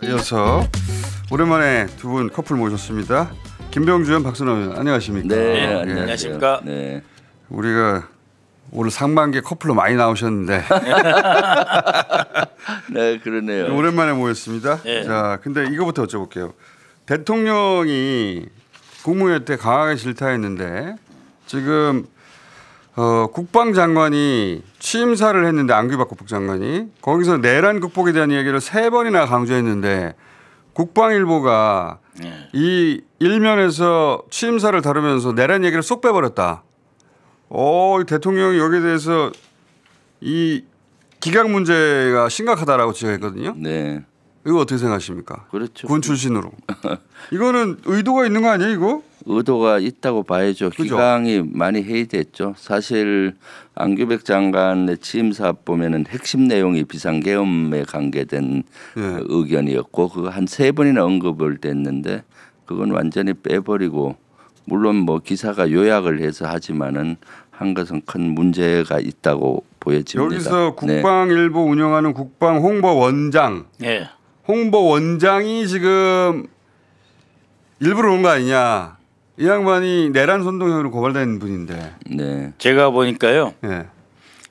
이어서 오랜만에 두 분 커플 모셨습니다. 김병주 의원, 박선호 의원, 안녕하십니까? 네, 안녕하십니까? 네. 우리가 오늘 상반기 커플로 많이 나오셨는데 네, 그러네요. 오랜만에 모였습니다. 네. 자, 근데 이거부터 여쭤볼게요. 대통령이 국무회의 때 강하게 질타했는데 지금 국방장관이 취임사를 했는데 안규박 국방장관이 거기서 내란 극복에 대한 얘기를 3번이나 강조했는데 국방일보가 이 일면에서 취임사를 다루면서 내란 얘기를 쏙 빼버렸다. 대통령이 여기에 대해서 이 기강 문제가 심각하다라고 지적했거든요. 네. 이거 어떻게 생각하십니까? 그렇죠. 군 출신으로. 이거는 의도가 있는 거 아니에요, 이거? 의도가 있다고 봐야죠. 그죠? 기강이 많이 회의됐죠. 사실 안규백 장관의 취임사 보면은 핵심 내용이 비상계엄에 관계된 예. 의견이었고 그거 한 3번이나 언급을 됐는데 그건 완전히 빼버리고 물론 뭐 기사가 요약을 해서 하지만은 한 것은 큰 문제가 있다고 보여집니다. 여기서 네. 국방일보 운영하는 국방홍보원장, 예. 홍보원장이 지금 일부러 온 거 아니냐. 이 양반이 내란 선동형으로 고발된 분인데. 네. 제가 보니까요. 예.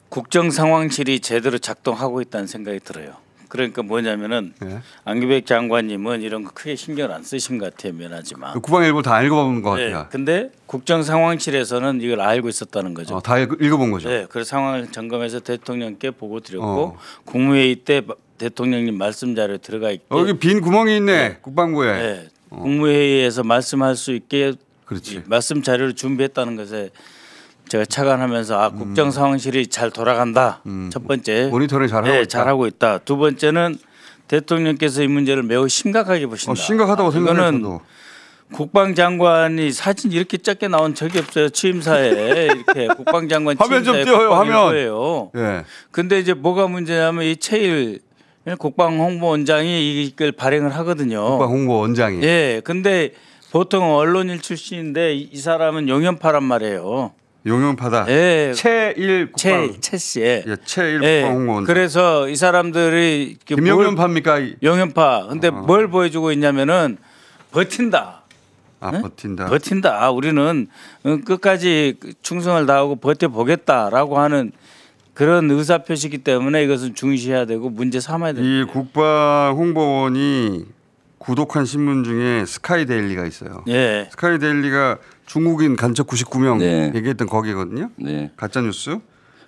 국정상황실이 제대로 작동하고 있다는 생각이 들어요. 그러니까 뭐냐면은 예. 안규백 장관님은 이런 거 크게 신경 안 쓰신 것 같아요. 미안하지만. 국방일보 다 읽어본 것 네. 같아요. 근데 국정상황실에서는 이걸 알고 있었다는 거죠. 다 읽어본 거죠. 네. 그래서 상황을 점검해서 대통령께 보고 드렸고 국무회의 때 대통령님 말씀 자료 들어가 있게. 여기 빈 구멍이 있네. 국방부에. 네. 국무회의에서 말씀할 수 있게 그렇지. 말씀 자료를 준비했다는 것에 제가 착안하면서 국정 상황실이 잘 돌아간다. 첫 번째 모니터링 잘하고 있다. 잘하고 있다. 두 번째는 대통령께서 이 문제를 매우 심각하게 보신다. 심각하다고 생각해요. 이거는 국방장관이 사진 이렇게 작게 나온 적이 없어요. 취임사에 이렇게 국방장관 화면 좀 취임사에 띄워요, 화면. 거예요. 예. 근데 이제 뭐가 문제냐면 이 최일 국방홍보원장이 이걸 발행을 하거든요. 국방홍보원장이. 예. 근데 보통 언론인 출신인데 이 사람은 용연파란 말이에요. 용연파다. 예. 최일 국방. 최 씨. 예. 최일 예. 국방홍보원장. 그래서 이 사람들이 김용연파입니까? 용연파. 근데 뭘 보여주고 있냐면은 버틴다. 버틴다. 버틴다. 우리는 끝까지 충성을 다하고 버텨보겠다라고 하는 그런 의사 표시이기 때문에 이것은 중시해야 되고 문제 삼아야 됩니다. 이 국방홍보원이 구독한 신문 중에 스카이데일리가 있어요. 예. 스카이데일리가 중국인 간첩 99명 네. 얘기했던 거기거든요. 네. 가짜 뉴스.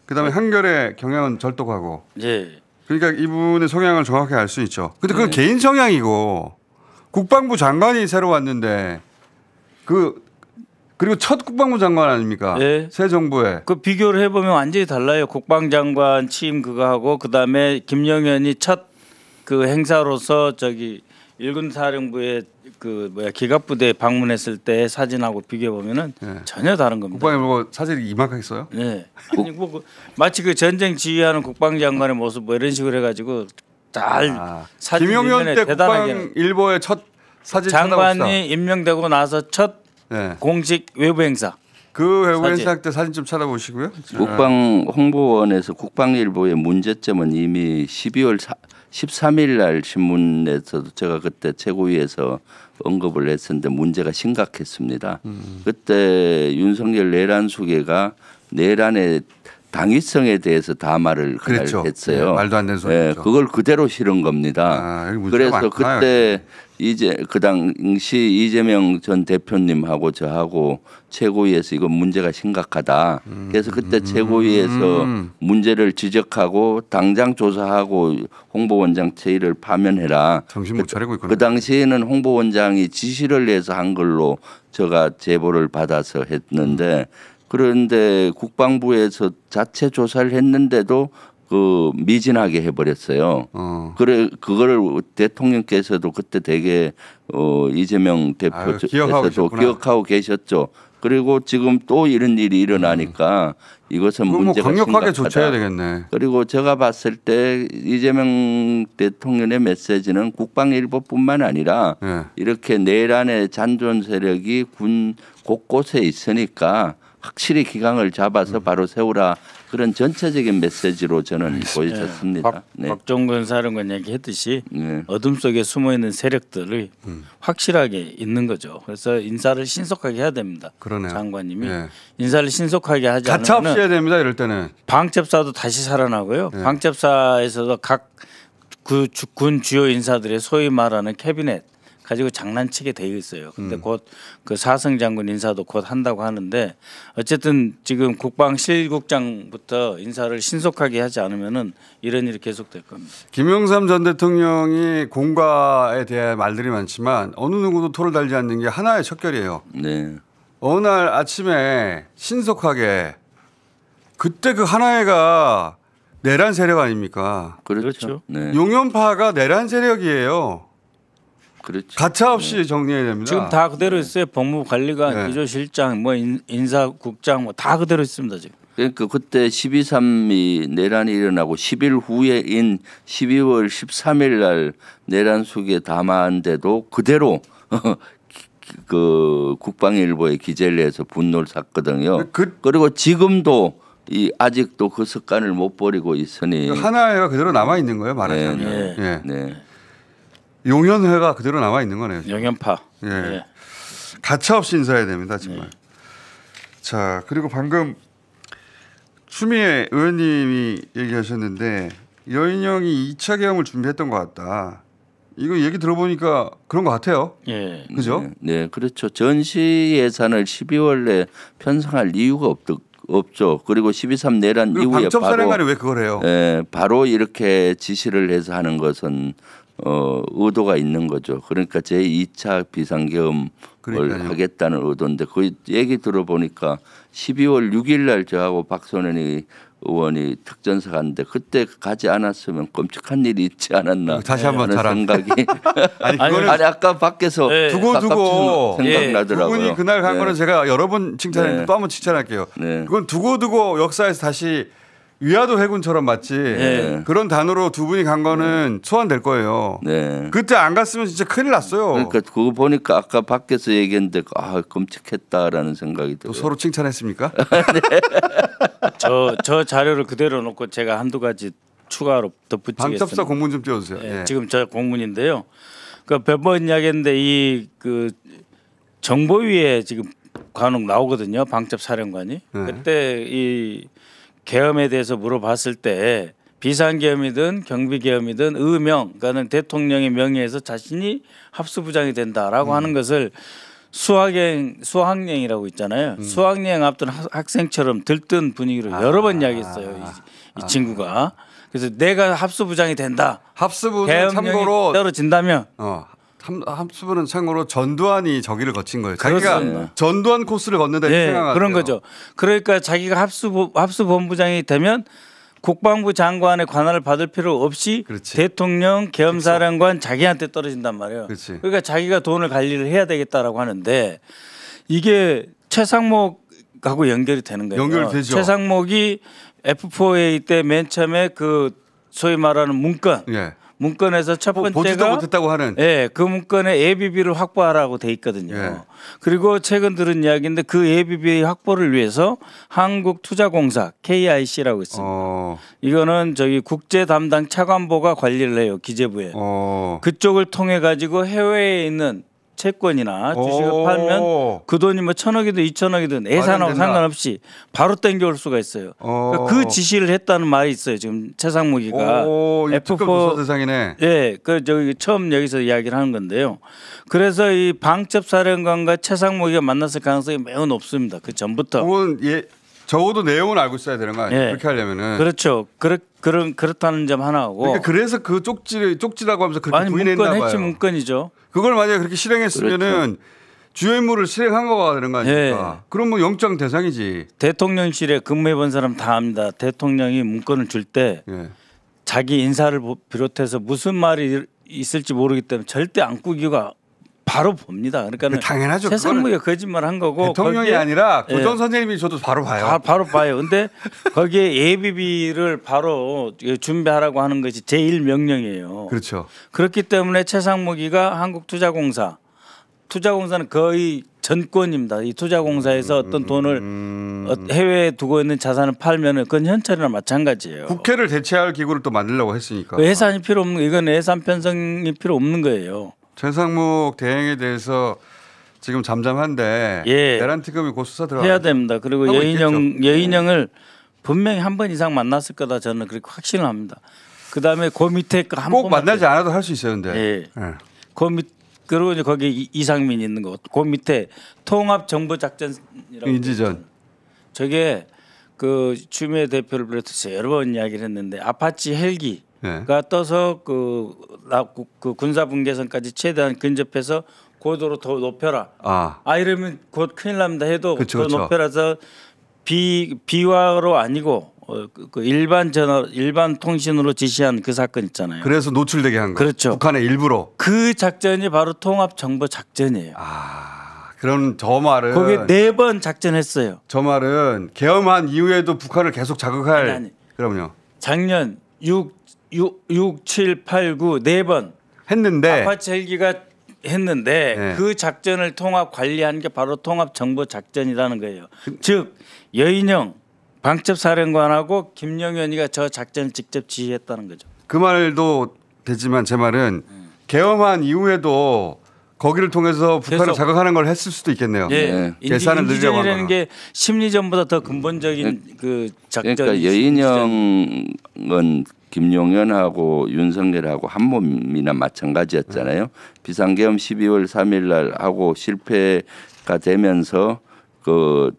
그다음에 한겨레 경향은 절도하고. 예. 그러니까 이분의 성향을 정확히 알 수 있죠. 근데 그건 네. 개인 성향이고 국방부 장관이 새로 왔는데 그리고 첫 국방부 장관 아닙니까? 네. 새 정부에. 그 비교를 해보면 완전히 달라요. 국방장관 취임 그거 하고 그다음에 김영현이 첫 그 행사로서 저기 일군사령부의 그 기갑부대 방문했을 때 사진하고 비교해 보면은 네. 전혀 다른 겁니다. 국방부 사진이 이만큼 있어요? 네. 아니 마치 그 전쟁 지휘하는 국방장관의 모습 뭐 이런 식으로 해가지고 잘 사진 김용현 때 대단하게 국방일보의 첫 사진 찾아봅시다. 장관이 임명되고 나서 첫 네. 공식 외부 행사. 그 외부 사진. 행사 때 사진 좀 찾아보시고요. 국방홍보원에서 국방일보의 문제점은 이미 12월 13일 날 신문에서도 제가 그때 최고위에서 언급을 했었는데 문제가 심각했습니다. 그때 윤석열 내란 수계가 내란의 당위성에 대해서 담화를 그랬죠. 했어요. 네, 말도 안 되는 소리죠. 네, 그걸 그대로 실은 겁니다. 여기 문제가 그래서 많구나, 그때 그 당시 이재명 전 대표님하고 저하고 최고위에서 이건 문제가 심각하다. 그래서 그때 최고위에서 문제를 지적하고 당장 조사하고 홍보원장 체의를 파면해라. 정신 못 차리고 있구나. 그 당시에는 홍보원장이 지시를 해서 한 걸로 제가 제보를 받아서 했는데 그런데 국방부에서 자체 조사를 했는데도 그 미진하게 해버렸어요. 그거를 대통령께서도 그때 되게 이재명 대표께서도 기억하고 계셨죠. 그리고 지금 또 이런 일이 일어나니까 이것은 문제가 강력하게 심각하다. 조처해야 되겠네. 그리고 제가 봤을 때 이재명 대통령의 메시지는 국방일보뿐만 아니라 이렇게 내란의 잔존 세력이 군 곳곳에 있으니까 확실히 기강을 잡아서 바로 세우라 그런 전체적인 메시지로 저는 보여졌습니다. 네. 박종근 사령관 얘기했듯이 네. 어둠 속에 숨어 있는 세력들이 확실하게 있는 거죠. 그래서 인사를 신속하게 해야 됩니다. 그러네요. 장관님이 네. 인사를 신속하게 하지 가차 없이 않으면 해야 됩니다. 이럴 때는. 방첩사도 다시 살아나고요. 네. 방첩사에서도 각 군 주요 인사들의 소위 말하는 캐비넷 가지고 장난치게 돼 있어요. 근데 곧 그 사성 장군 인사도 곧 한다고 하는데 어쨌든 지금 국방실국장부터 인사를 신속하게 하지 않으면은 이런 일이 계속될 겁니다. 김영삼 전 대통령이 공과에 대해 말들이 많지만 어느 누구도 토를 달지 않는 게 하나의 척결이에요. 네. 어느 날 아침에 신속하게 그때 그 하나회가 내란 세력 아닙니까? 그렇죠. 네. 용연파가 내란 세력이에요. 그렇죠. 가차 없이 정리해야 됩니다. 지금 다 그대로 있어요. 법무관리관, 네. 비서실장, 뭐 인사국장 뭐 다 그대로 있습니다 지금. 그러니까 그때 12.3이 내란이 일어나고 10일 후에인 12월 13일 날 내란 속에 담았는데도 그대로 그 국방일보에 기재를 해서 분노를 샀거든요. 그리고 지금도 이 아직도 그 습관을 못 버리고 있으니 하나회가 그대로 남아 있는 거예요, 말하자면. 네. 예. 네. 용연회가 그대로 남아 있는 거네요. 지금. 영연파. 예. 예. 가차 없이 인사해야 됩니다, 정말. 자, 그리고 방금 추미애 의원님이 얘기하셨는데 여인형이 2차 계엄을 준비했던 것 같다. 이거 얘기 들어보니까 그런 것 같아요. 예. 그죠? 네, 그렇죠. 전시 예산을 12월에 편성할 이유가 없죠. 그리고 12.3 내란 그리고 이후에 방첩사령관이 왜 그걸 해요? 바로 이렇게 지시를 해서 하는 것은 의도가 있는 거죠. 그러니까 제 2차 비상계엄을 그러니까요. 하겠다는 의도인데 그 얘기 들어보니까 12월 6일 날 저하고 박선현이 의원이 특전사 갔는데 그때 가지 않았으면 끔찍한 일이 있지 않았나 다시 한번 하는 자랑. 생각이 아니 아니 그거는 아까 밖에서 네. 두고 생각나더라고요. 그분이 그날 간 네. 거는 제가 여러 번 칭찬했는데 네. 또 한 번 칭찬할게요. 네. 그건 두고 역사에서 다시 위화도 해군처럼 맞지. 네. 그런 단어로 두 분이 간 거는 소환될 거예요. 네. 그때 안 갔으면 진짜 큰일 났어요. 그러니까 그거 보니까 아까 밖에서 얘기했는데 아 끔찍했다라는 생각이 또 들어요. 서로 칭찬했습니까? 저 자료를 그대로 놓고 제가 한두 가지 추가로 덧붙이겠습니다. 방첩사 공문 좀 띄워주세요. 예, 예. 지금 저 공문인데요. 그 몇 번 이야기했는데 이 그 정보위에 지금 간혹 나오거든요. 방첩 사령관이. 네. 그때 이 계엄에 대해서 물어봤을 때 비상계엄이든 경비계엄이든 의명, 그러니까는 대통령의 명예에서 자신이 합수부장이 된다라고 하는 것을 수학여행이라고 있잖아요. 수학여행 앞둔 학생처럼 들뜬 분위기로 여러 번 이야기했어요. 이 친구가. 그래서 내가 합수부장이 된다. 합수부는 계엄령이 참고로 떨어진다면 합수부는 참고로 전두환이 저기를 거친 거예요. 자기가 그렇습니다. 전두환 코스를 걷는다 이렇게 네, 생각하세요. 그런 거죠. 그러니까 자기가 합수본부장이 되면 국방부 장관의 관할을 받을 필요 없이 그렇지. 대통령 계엄사령관 자기한테 떨어진단 말이에요. 그렇지. 그러니까 자기가 돈을 관리를 해야 되겠다라고 하는데 이게 최상목하고 연결이 되는 거예요. 연결되죠. 최상목이 F4A 때 맨 처음에 그 소위 말하는 문건, 예. 문건에서 첫 보지도 번째가 못했다고 하는. 예, 그 문건에 예비비를 확보하라고 돼 있거든요. 예. 그리고 최근 들은 이야기인데 그 예비비 확보를 위해서 한국투자공사 KIC라고 있습니다. 이거는 저기 국제 담당 차관보가 관리를 해요, 기재부에. 그쪽을 통해 가지고 해외에 있는 채권이나 주식을 팔면 그 돈이 뭐 1,000억이든 2,000억이든 예산하고 마련된다. 상관없이 바로 땡겨올 수가 있어요. 그러니까 그 지시를 했다는 말이 있어요. 지금 최상무기가 특급 조사 대상이네. 예, 그 저기 처음 여기서 이야기를 하는 건데요. 그래서 이 방첩사령관과 최상무기가 만났을 가능성이 매우 높습니다. 그 전부터. 그건 적어도 내용은 알고 있어야 되는 거 아니에요? 예. 그렇게 하려면은. 그렇죠. 그렇다는 점 하나하고. 그러니까 그래서 그 쪽지라고 하면서 그렇게 아니 부인했나 문건 봐요. 핵심 문건이죠. 그걸 만약에 그렇게 실행했으면은 주요 임무를 실행한 거가 되는 거 아닙니까? 예. 그럼 뭐 영장 대상이지. 대통령실에 근무해본 사람 다 압니다. 대통령이 문건을 줄 때 예. 자기 인사를 비롯해서 무슨 말이 있을지 모르기 때문에 절대 안 꾸기가 바로 봅니다. 그러니까 당연하죠. 최상무기가 거짓말 한 거고 대통령이 거기에 아니라 고전 선생님이 저도 바로 봐요. 바로 봐요. 근데 거기에 예비비를 바로 준비하라고 하는 것이 제1명령이에요. 그렇죠. 그렇기 때문에 최상무기가 한국투자공사는 거의 전권입니다. 이 투자공사에서 어떤 돈을 해외에 두고 있는 자산을 팔면은 그건 현찰이나 마찬가지예요. 국회를 대체할 기구를 또 만들려고 했으니까. 그 예산이 필요 없는 이건 예산 편성이 필요 없는 거예요. 최상목 대행에 대해서 지금 잠잠한데 예. 내란 특검이 곧 수사 들어가. 해야 됩니다. 그리고 하고 여인영을 분명히 한 번 이상 만났을 거다 저는 그렇게 확신을 합니다. 그다음에 그 밑에 거 한 꼭 번 만나지 않아도 할 수 있어요, 근데. 예. 예. 그 밑 그리고 이제 거기 이상민 있는 거. 그 밑에 통합정보작전이라고. 인지전. 저게 그 추미애 대표를 비롯해서 여러 번 이야기를 했는데 아파치 헬기가 예. 떠서 그 군사 분계선까지 최대한 근접해서 고도로 더 높여라. 이러면 곧 큰일 납니다. 해도 그쵸, 더 그쵸. 높여라서 비화로 아니고 그 일반 통신으로 지시한 그 사건 있잖아요. 그래서 노출되게 한 거. 그렇죠. 북한의 일부러. 그 작전이 바로 통합정보작전이에요. 그런 저 말은 거기에 4번 작전했어요. 저 말은 계엄한 이후에도 북한을 계속 자극할. 아니. 그럼요. 작년 6, 7, 8, 9 4번 했는데 아파치 헬기가 했는데 네. 그 작전을 통합 관리한 게 바로 통합정보작전이라는 거예요. 즉 여인영 방첩사령관하고 김영현이가 저 작전을 직접 지휘했다는 거죠. 그 말도 되지만 제 말은 계엄한 이후에도 거기를 통해서 북한을 계속. 자극하는 걸 했을 수도 있겠네요. 예, 네. 예산을 늘리려고 한 인지전이라는 거는. 게 심리전보다 더 근본적인 그 작전이. 그러니까 여인영은 김용현하고 윤석열하고 한 몸이나 마찬가지였잖아요. 비상계엄 12월 3일 날 하고 실패가 되면서 그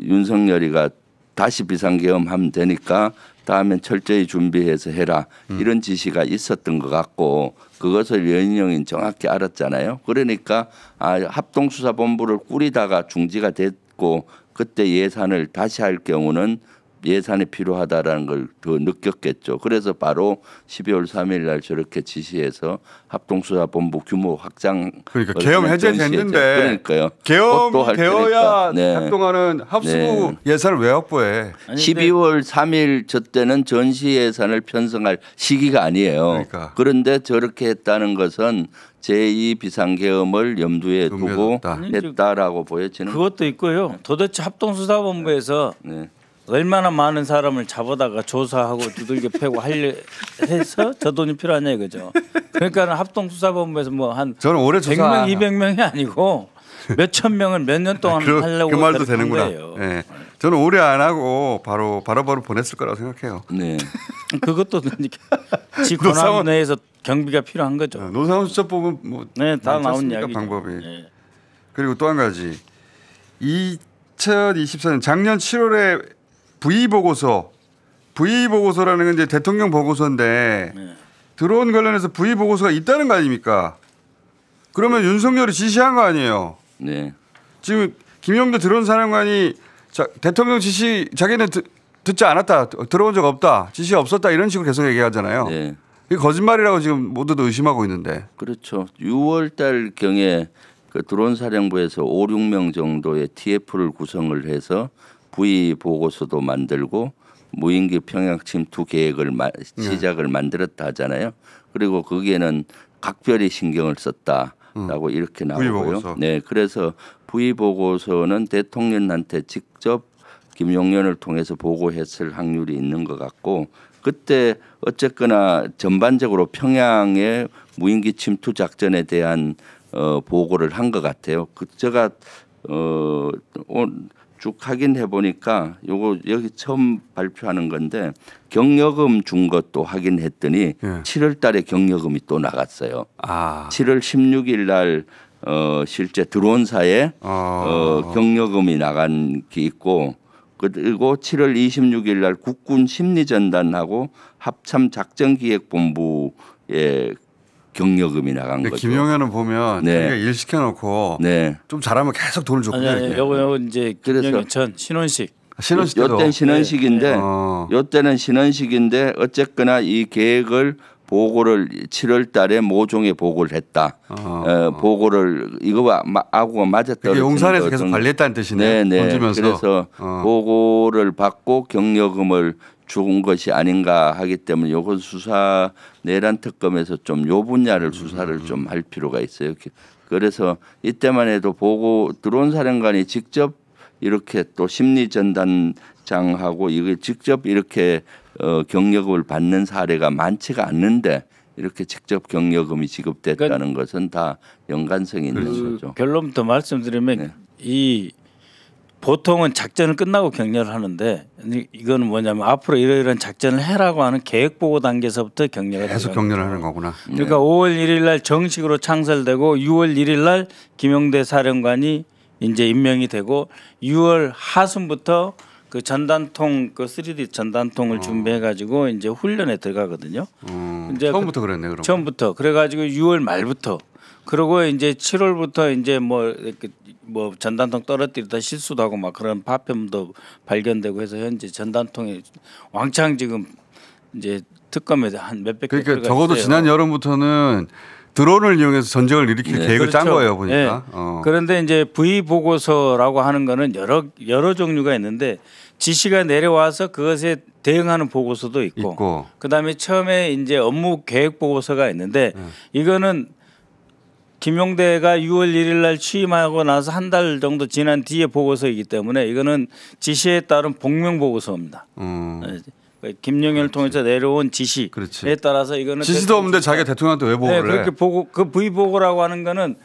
윤석열이가 다시 비상계엄하면 되니까 다음엔 철저히 준비해서 해라 이런 지시가 있었던 것 같고 그것을 여인영이 정확히 알았잖아요. 그러니까 합동수사본부를 꾸리다가 중지가 됐고 그때 예산을 다시 할 경우는 예산이 필요하다라는 걸 더 느꼈겠죠. 그래서 바로 12월 3일 날 저렇게 지시해서 합동수사본부 규모 확장. 그러니까 계엄 해제됐는데 그러니까요. 계엄 그것도 할 되어야 테니까. 네. 작동하는 합수부 예산을 왜 확보해? 아니, 12월 3일 저 때는 전시 예산을 편성할 시기가 아니에요. 그러니까. 그런데 저렇게 했다는 것은 제2 비상계엄을 염두에 두고 뒀다. 했다라고 보여지는. 그것도 있고요. 도대체 합동수사본부에서 네. 얼마나 많은 사람을 잡아다가 조사하고 두들겨 패고 하려 해서 저 돈이 필요하냐 이거죠. 그러니까 합동수사본부에서 뭐 한 저는 올해 100명, 200명이 아니고 몇천 명을 몇 년 동안 하려고 그 말도 그랬던 되는구나. 거예요. 예. 저는 오래 안 하고 바로 보냈을 거라고 생각해요. 네. 그것도 지 권한 내에서 경비가 필요한 거죠. 노사원 수첩법은 뭐 네, 다 많지 나온 않습니까, 이야기죠. 방법이. 네. 그리고 또 한 가지 2024년 작년 7월에 V 보고서라는 건 이제 대통령 보고서인데 네. 드론 관련해서 V 보고서가 있다는 거 아닙니까? 그러면 윤석열이 지시한 거 아니에요? 네. 지금 김영도 드론 사령관이 대통령 지시 자기는 듣지 않았다, 들어온 적 없다, 지시 없었다 이런 식으로 계속 얘기하잖아요. 네. 이게 거짓말이라고 지금 모두도 의심하고 있는데. 그렇죠. 6월 달 경에 그 드론 사령부에서 5, 6명 정도의 TF를 구성을 해서 V 보고서도 만들고 무인기 평양 침투 계획을 시작을 만들었다 하잖아요. 그리고 거기에는 각별히 신경을 썼다라고 이렇게 나오고요. V-보고서. 네, 그래서 V 보고서는 대통령한테 직접 김용현을 통해서 보고했을 확률이 있는 것 같고 그때 어쨌거나 전반적으로 평양의 무인기 침투 작전에 대한 보고를 한 것 같아요. 제가 쭉 확인해 보니까 요거 여기 처음 발표하는 건데 경여금 준 것도 확인했더니 7월 달에 경여금이 또 나갔어요. 7월 16일 날 실제 드론사에 경여금이 나간 게 있고 그리고 7월 26일 날 국군 심리전단하고 합참작전기획본부에 경여금이 나간 거죠. 김용현은 보면 네. 자기가 일 시켜놓고 네. 좀 잘하면 계속 돈을 줬거든요. 아니, 요거 이제 그래서 김영현 전 신원식. 신원식 때도. 요때는 신원식인데 요때는 신원식인데 어쨌거나 이 계획을 보고를 7월 달에 모종에 보고를 했다. 보고를 이거와 아구가 맞아 떨어지는 용산에서 거 계속 등- 관리했다는 뜻이네요. 네네. 돈 주면서. 그래서 보고를 받고 경여금을 죽은 것이 아닌가 하기 때문에 요건 수사 내란 특검에서 좀 요 분야를 수사를 좀 할 필요가 있어요. 그래서 이때만 해도 보고 들어온 사령관이 직접 이렇게 또 심리 전단장하고 이걸 직접 이렇게 경력을 받는 사례가 많지가 않는데 이렇게 직접 경력금이 지급됐다는 것은 다 연관성이 있는 거죠. 결론부터 말씀드리면 네. 이 보통은 작전을 끝나고 격려를 하는데 이거는 뭐냐면 앞으로 이러이러한 작전을 해라고 하는 계획 보고 단계에서부터 격려가 계속 들어가는 격려를 하는 거구나. 그러니까 5월 1일 날 정식으로 창설되고 6월 1일 날 김용대 사령관이 이제 임명이 되고 6월 하순부터 그 전단통 그 3D 전단통을 준비해 가지고 이제 훈련에 들어가거든요. 이제 처음부터 그랬네 그럼. 처음부터 그래 가지고 6월 말부터 그러고 이제 7월부터 이제 뭐 전단통 떨어뜨리다 실수도 하고 막 그런 파편도 발견되고 해서 현재 전단통이 왕창 지금 이제 특검에 한 몇백 개 그러니까 들어가 적어도 있어요. 지난 여름부터는 드론을 이용해서 전쟁을 일으킬 계획을 짠 그렇죠. 거예요 보니까. 네. 그런데 이제 V 보고서라고 하는 거는 여러 종류가 있는데 지시가 내려와서 그것에 대응하는 보고서도 있고. 그다음에 처음에 이제 업무 계획 보고서가 있는데 이거는 김용대가 6월 1일 날 취임하고 나서 한 달 정도 지난 뒤에 보고서이기 때문에 이거는 지시에 따른 복명 보고서입니다. 김용현을 통해서 내려온 지시에 그렇지. 따라서 이거는 지시도 없는데 자기가 대통령한테 왜 보고를 해? 그렇게 보고 그 V 보고라고 하는 거는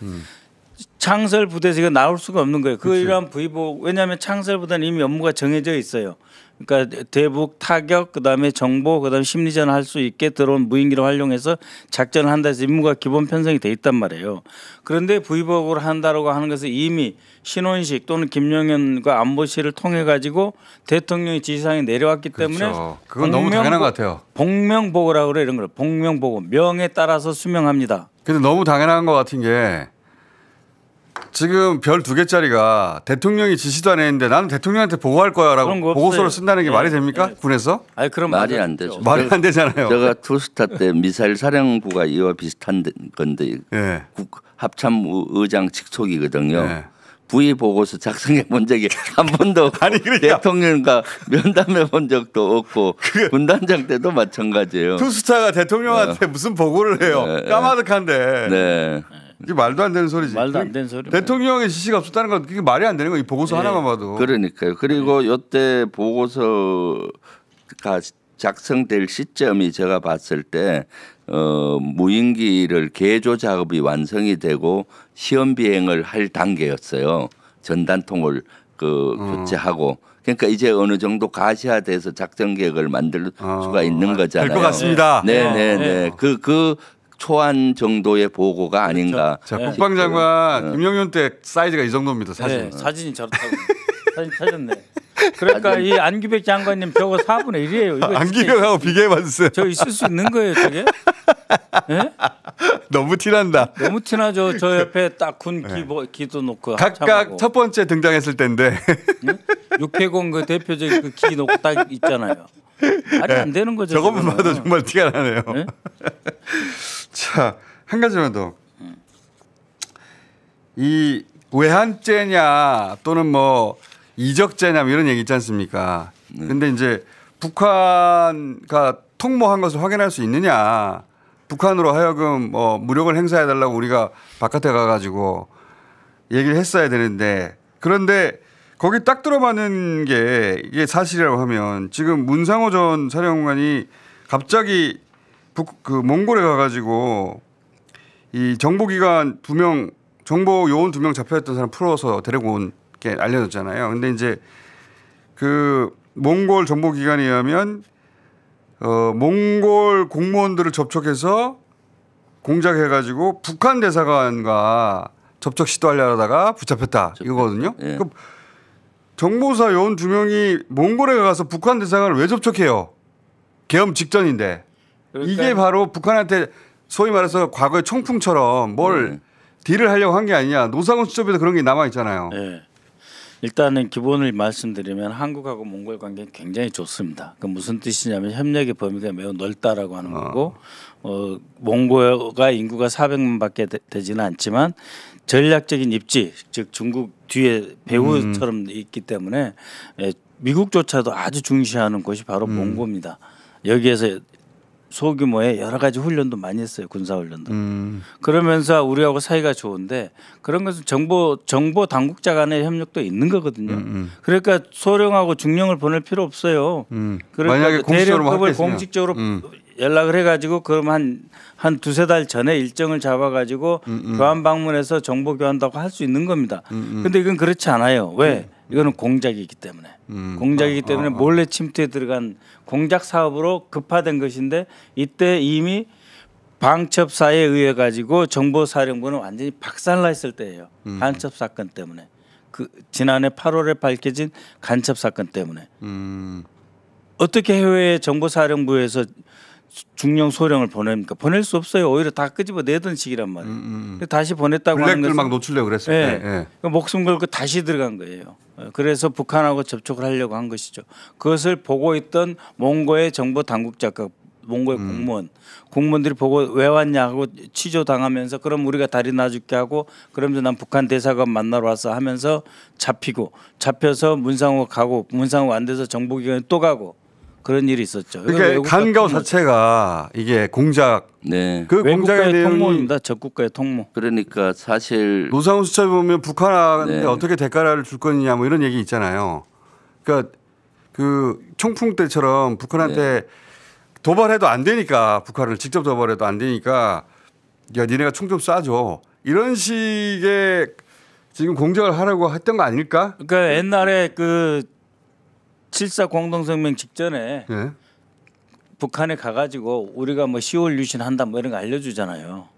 창설 부대에서 이거 나올 수가 없는 거예요. 그 이러한 V 보고 왜냐하면 창설 부대는 이미 업무가 정해져 있어요. 그러니까 대북 타격 그다음에 정보 그다음에 심리전 할 수 있게 들어온 무인기를 활용해서 작전을 한다 해서 임무가 기본 편성이 돼 있단 말이에요. 그런데 V 보고를 한다라고 하는 것은 이미 신원식 또는 김용현과 안보실을 통해 가지고 대통령의 지시사항이 내려왔기 때문에 그렇죠. 그건 너무 당연한 것 같아요. 복명 보고라고 그래 이런 걸 복명 보고 명에 따라서 수명합니다. 근데 너무 당연한 것 같은 게 지금 별 2개짜리가 대통령이 지시도 안 했는데 나는 대통령한테 보고할 거야라고 그런 거 보고서를 없어요. 쓴다는 게 말이 됩니까? 군에서? 아니 그럼 말이 안 되죠. 말이 안 되잖아요. 제가 투스타 때 미사일 사령부가 이와 비슷한 건데 예. 합참의장 직속이거든요. 네. 부의 보고서 작성해 본 적이 한 번도 없고 아니, 그러니까. 대통령과 면담해 본 적도 없고 군단장 때도 마찬가지예요. 투스타가 대통령한테 무슨 보고를 해요? 네. 까마득한데. 네. 이게 말도 안 되는 소리지. 말도 안 되는 소리. 대통령의 지시가 없었다는 건 그게 말이 안 되는 거예요. 이 보고서 하나만 봐도. 그러니까요. 그리고 요때 보고서가 작성될 시점이 제가 봤을 때 무인기를 개조 작업이 완성이 되고 시험 비행을 할 단계였어요. 전단통을 교체하고 그러니까 이제 어느 정도 가시화돼서 작전 계획을 만들 수가 있는 거잖아요. 될 것 같습니다. 네네네. 그 초안 정도의 보고가 아닌가. 자, 국방장관 김용현 때 사이즈가 이 정도입니다. 사실. 네, 사진이 저렇다고. 사진 찾았네. 그러니까 이 안규백 장관님 저거 4분의 1이에요. 이거 안기명하고 비교해 봐주세요. 저 있을 수 있는 거예요, 저게? 네? 너무 티난다. 너무 티나죠. 저 옆에 딱 군 기도 놓고 각각 합참하고. 첫 번째 등장했을 때인데 육해공 그 대표적인 그 기 놓고 딱 있잖아요. 말이 안 되는 거죠. 저것만 저거는. 봐도 정말 티가 나네요. 네? 자, 한 가지만 더. 이 외환죄냐 또는 뭐 이적죄냐 뭐 이런 얘기 있지 않습니까? 근데 이제 북한가 통모한 것을 확인할 수 있느냐. 북한으로 하여금 뭐 무력을 행사해 달라고 우리가 바깥에 가가지고 얘기를 했어야 되는데 그런데 거기 딱 들어맞는 게 이게 사실이라고 하면 지금 문상호 전 사령관이 갑자기 그 몽골에 가가지고 이 정보기관 2명 정보 요원 2명 잡혀있던 사람 풀어서 데리고 온 게 알려졌잖아요. 근데 이제 그 몽골 정보기관에 의하면 몽골 공무원들을 접촉해서 공작해가지고 북한 대사관과 접촉 시도하려다가 붙잡혔다 이거거든요. 예. 그 정보사 요원 2명이 몽골에 가서 북한 대사관을 왜 접촉해요? 계엄 직전인데 그러니까 이게 바로 북한한테 소위 말해서 과거의 청풍처럼 뭘 딜을 하려고 한 게 아니냐. 노상훈 수첩에도 그런 게 남아 있잖아요. 네. 일단은 기본을 말씀드리면 한국하고 몽골 관계는 굉장히 좋습니다. 그 무슨 뜻이냐면 협력의 범위가 매우 넓다라고 하는 거고 몽골가 인구가 400만밖에 되지는 않지만 전략적인 입지 즉 중국 뒤에 배후처럼 있기 때문에 미국조차도 아주 중시하는 곳이 바로 몽고입니다. 여기에서 소규모의 여러 가지 훈련도 많이 했어요. 군사 훈련도. 그러면서 우리하고 사이가 좋은데 그런 것은 정보 당국자 간의 협력도 있는 거거든요. 그러니까 소령하고 중령을 보낼 필요 없어요. 만약에 그러니까 공식적으로 대령급을 하겠으면. 공식적으로 연락을 해가지고 그럼 한 두세 달 전에 일정을 잡아가지고 교환 방문해서 정보 교환도 할 수 있는 겁니다. 근데 이건 그렇지 않아요. 왜? 이거는 공작이기 때문에. 공작이기 때문에 몰래 침투에 들어간 공작 사업으로 급파된 것인데 이때 이미 방첩사에 의해 가지고 정보사령부는 완전히 박살나 있을 때예요. 간첩 사건 때문에. 그 지난해 8월에 밝혀진 간첩 사건 때문에. 어떻게 해외 정보사령부에서 중령 소령을 보냅니까? 보낼 수 없어요. 오히려 다 끄집어 내던 시기란 말이에요. 다시 보냈다고 하는 블랙들 것은 막 노출되고 그랬을 예. 때. 예. 목숨 걸고 다시 들어간 거예요. 그래서 북한하고 접촉을 하려고 한 것이죠. 그것을 보고 있던 몽고의 정보 당국자, 몽고의 공무원들이 보고 왜 왔냐 하고 취조당하면서 그럼 우리가 다리 놔줄게 하고 그러면서 난 북한 대사관 만나러 와서 하면서 잡혀서 문상호 가고 문상호 안 돼서 정보기관에 또 가고 그런 일이 있었죠. 그러니까 간가오 자체가 이게 공작. 네. 그 공작의 외국가의 내용이 통모입니다. 적국가의 통모. 그러니까 사실 노상훈 수첩에 보면 북한한테 네. 어떻게 대가를 줄 거냐 뭐 이런 얘기 있잖아요. 그러니까 그 총풍 때처럼 북한한테 도발해도 안 되니까 북한을 직접 도발해도 안 되니까 야 니네가 총 좀 쏴줘 이런 식의 지금 공작을 하려고 했던 거 아닐까? 그러니까 옛날에 그 7.4 공동성명 직전에 예. 북한에 가가지고 우리가 뭐 10월 유신 한다 뭐 이런 거 알려주잖아요.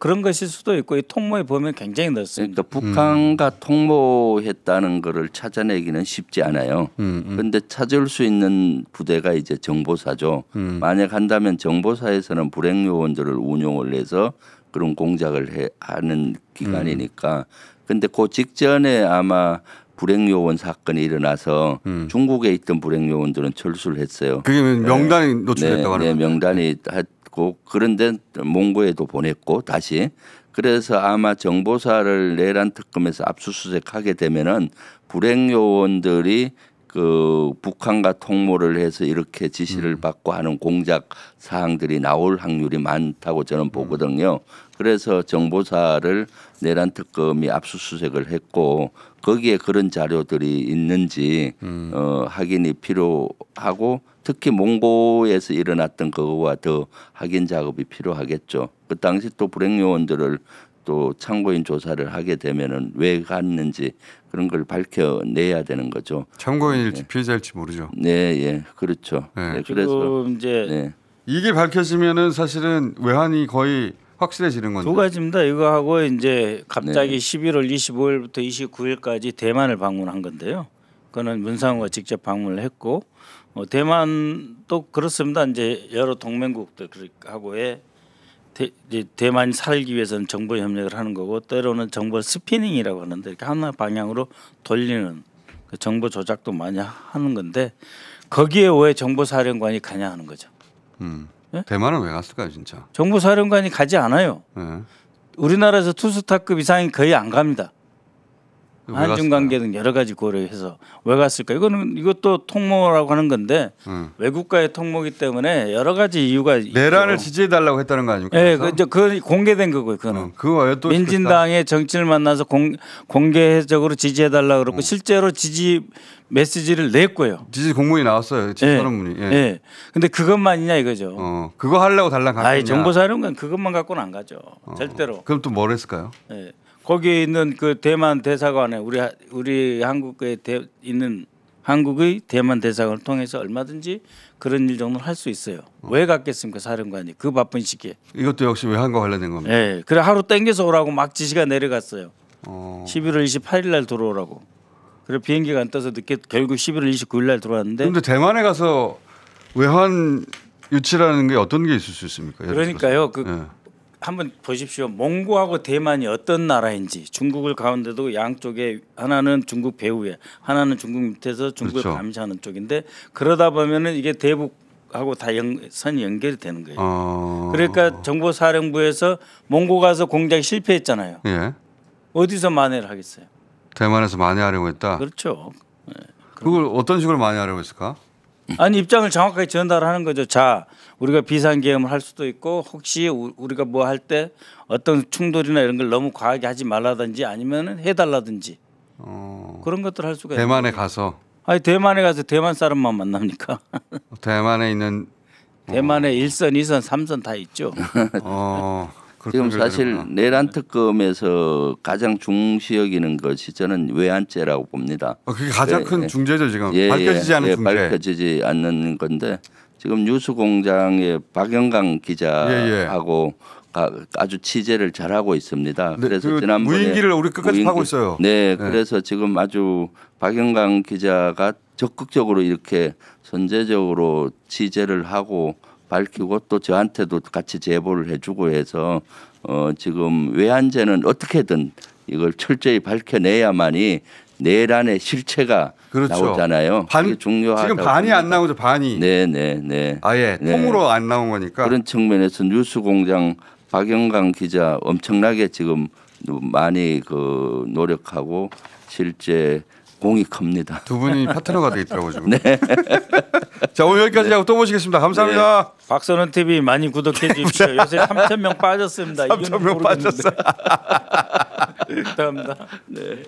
그런 것일 수도 있고 이 통모에 보면 굉장히 넓습니다. 그러니까 북한과 통모했다는 거를 찾아내기는 쉽지 않아요. 그런데 찾을 수 있는 부대가 이제 정보사죠. 만약 한다면 정보사에서는 불행 요원들을 운용을 해서 그런 공작을 하는 기관이니까. 근데 그 직전에 아마 불행 요원 사건이 일어나서 중국에 있던 불행 요원들은 철수를 했어요. 그게 명단이 노출됐다고 하는 네, 거죠. 명단이 했고 그런데 몽고에도 보냈고 다시 그래서 아마 정보사를 내란 특검에서 압수수색하게 되면은 불행 요원들이 그 북한과 통모를 해서 이렇게 지시를 받고 하는 공작 사항들이 나올 확률이 많다고 저는 보거든요. 그래서 정보사를 내란 특검이 압수수색을 했고 거기에 그런 자료들이 있는지 확인이 필요하고 특히 몽고에서 일어났던 그거와 더 확인 작업이 필요하겠죠. 그 당시 또 불행 요원들을 또 참고인 조사를 하게 되면은 왜 갔는지 그런 걸 밝혀내야 되는 거죠. 참고인일지 피해자일지 모르죠. 네, 예, 그렇죠. 네. 네, 그래서 지금 이제 네. 이게 밝혀지면은 사실은 외환이 거의 확실해지는 건데. 두 가지입니다. 이거 하고 이제 갑자기 11월 25일부터 29일까지 대만을 방문한 건데요. 그거는 문상호가 직접 방문을 했고 대만도 그렇습니다. 이제 여러 동맹국들하고의 대만이 살기 위해서는 정보 협력을 하는 거고 때로는 정보 스피닝이라고 하는데 이렇게 하나 방향으로 돌리는 그 정보 조작도 많이 하는 건데 거기에 왜 정보사령관이 가냐 하는 거죠. 대만은 왜 갔을까요, 진짜? 정보사령관이 가지 않아요. 네. 우리나라에서 투스타급 이상이 거의 안 갑니다. 왜 한중 관계 등 여러 가지 고려해서 왜 갔을까? 이것도 통모라고 하는 건데 외국과의 통모기 때문에 여러 가지 이유가 내란을 지지해 달라고 했다는 거 아닙니까? 네, 그래서? 그 공개된 거고요. 그거는 그거 왜 또 민진당의 정치를 만나서 공개적으로 지지해 달라 그러고 실제로 지지 메시지를 냈고요. 지지 공문이 나왔어요. 지지 선언문이. 예. 예. 근데 그것만이냐 이거죠. 그거 하려고 달랑 갔냐? 아이 정보사령관 그것만 갖고는 안 가죠. 절대로. 그럼 또 뭘 했을까요? 예. 거기 있는 그 대만 대사관에 우리 한국에 있는 한국의 대만 대사관을 통해서 얼마든지 그런 일 정도는 할 수 있어요. 왜 갔겠습니까 사령관이 그 바쁜 시기에. 이것도 역시 외환과 관련된 겁니다. 예. 그래 하루 땡겨서 오라고 막 지시가 내려갔어요. 11월 28일 날 들어오라고. 그래 비행기가 안 떠서 늦게 결국 11월 29일 날 들어왔는데. 그런데 대만에 가서 외환 유치라는 게 어떤 게 있을 수 있습니까? 그러니까요. 그 예. 한번 보십시오. 몽고하고 대만이 어떤 나라인지 중국을 가운데도 양쪽에 하나는 중국 배후에 하나는 중국 밑에서 중국을 그렇죠. 감시하는 쪽인데 그러다 보면은 이게 대북하고 다 선이 연결이 되는 거예요. 그러니까 정보사령부에서 몽고 가서 공작 실패했잖아요. 예. 어디서 만회를 하겠어요? 대만에서 만회하려고 했다. 그렇죠. 그걸 어떤 식으로 만회하려고 했을까? 아니 입장을 정확하게 전달하는 거죠. 자, 우리가 비상계엄을 할 수도 있고 혹시 우리가 뭐 할 때 어떤 충돌이나 이런 걸 너무 과하게 하지 말라든지 아니면은 해달라든지 그런 것들 할 수가 있는 대만에 거죠. 가서 아니 대만에 가서 대만 사람만 만납니까? 대만에 있는 대만에 1선, 2선, 3선 다 있죠. 그렇게 지금 사실 연결되는구나. 내란 특검에서 가장 중시 여기는 것이 저는 외환죄라고 봅니다. 그게 가장 예, 큰 예. 중재죠 지금. 밝혀지지 않은 중재. 밝혀지지 않는 건데 지금 뉴스공장의 박영강 기자하고 아주 취재를 잘하고 있습니다. 네, 그래서 그 지난번에 무인기를 우리 끝까지 파고 있어요. 네, 그래서 지금 아주 박영강 기자가 적극적으로 이렇게 선제적으로 취재를 하고 밝히고 또 저한테도 같이 제보를 해주고 해서 지금 외환죄는 어떻게든 이걸 철저히 밝혀내야만이 내란의 실체가 그렇죠. 나오잖아요. 그게 중요하다고 지금 반이 봅니다. 안 나오죠. 반이. 네. 아예 네. 통으로 안 나온 거니까. 그런 측면에서 뉴스공장 박영강 기자 엄청나게 지금 많이 그 노력하고 실제 공이 큽니다. 두 분이 파트너가 돼 있더라고요 지금. 네. 자 오늘 여기까지 하고 또 모시겠습니다. 감사합니다. 박선원 TV 많이 구독해 주십시오. 요새 3,000명 빠졌습니다. 3,000명 빠졌어요. 감사합니다. 네.